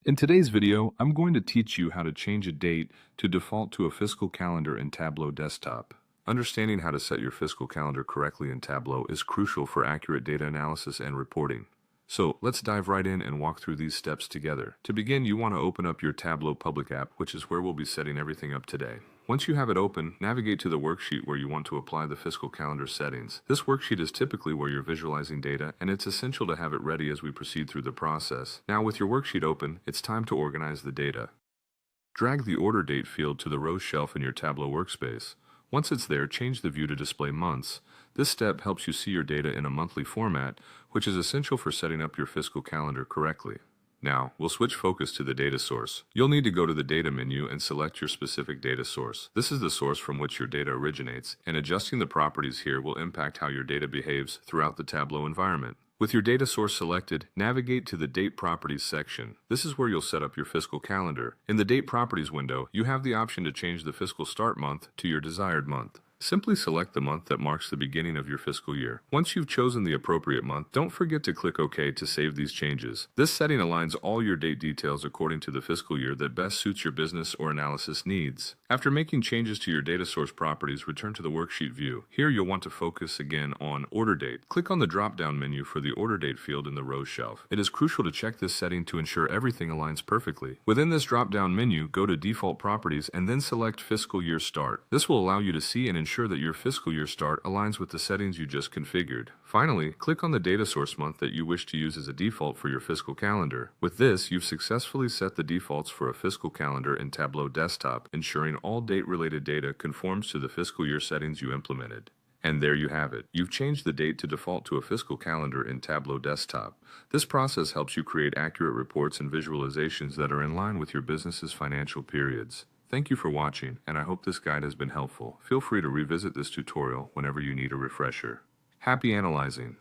In today's video, I'm going to teach you how to change a date to default to a fiscal calendar in Tableau desktop. Understanding how to set your fiscal calendar correctly in Tableau is crucial for accurate data analysis and reporting. So let's dive right in and walk through these steps together. To begin, you want to open up your Tableau public app, which is where we'll be setting everything up today. Once you have it open, navigate to the worksheet where you want to apply the fiscal calendar settings. This worksheet is typically where you're visualizing data, and it's essential to have it ready as we proceed through the process. Now, with your worksheet open, it's time to organize the data. Drag the order date field to the rows shelf in your Tableau workspace. Once it's there, change the view to display months. This step helps you see your data in a monthly format, which is essential for setting up your fiscal calendar correctly. Now, we'll switch focus to the data source. You'll need to go to the Data menu and select your specific data source. This is the source from which your data originates, and adjusting the properties here will impact how your data behaves throughout the Tableau environment. With your data source selected, navigate to the Date Properties section. This is where you'll set up your fiscal calendar. In the Date Properties window, you have the option to change the fiscal start month to your desired month. Simply select the month that marks the beginning of your fiscal year. Once you've chosen the appropriate month, don't forget to click OK to save these changes. This setting aligns all your date details according to the fiscal year that best suits your business or analysis needs. After making changes to your data source properties, return to the worksheet view. Here you'll want to focus again on Order Date. Click on the drop-down menu for the Order Date field in the rows shelf. It is crucial to check this setting to ensure everything aligns perfectly. Within this drop-down menu, go to Default Properties and then select Fiscal Year Start. This will allow you to see and ensure that your fiscal year start aligns with the settings you just configured. Finally, click on the data source month that you wish to use as a default for your fiscal calendar. With this, you've successfully set the defaults for a fiscal calendar in Tableau desktop, ensuring all date-related data conforms to the fiscal year settings you implemented. And there you have it. You've changed the date to default to a fiscal calendar in Tableau desktop. This process helps you create accurate reports and visualizations that are in line with your business's financial periods. Thank you for watching, and I hope this guide has been helpful. Feel free to revisit this tutorial whenever you need a refresher. Happy analyzing!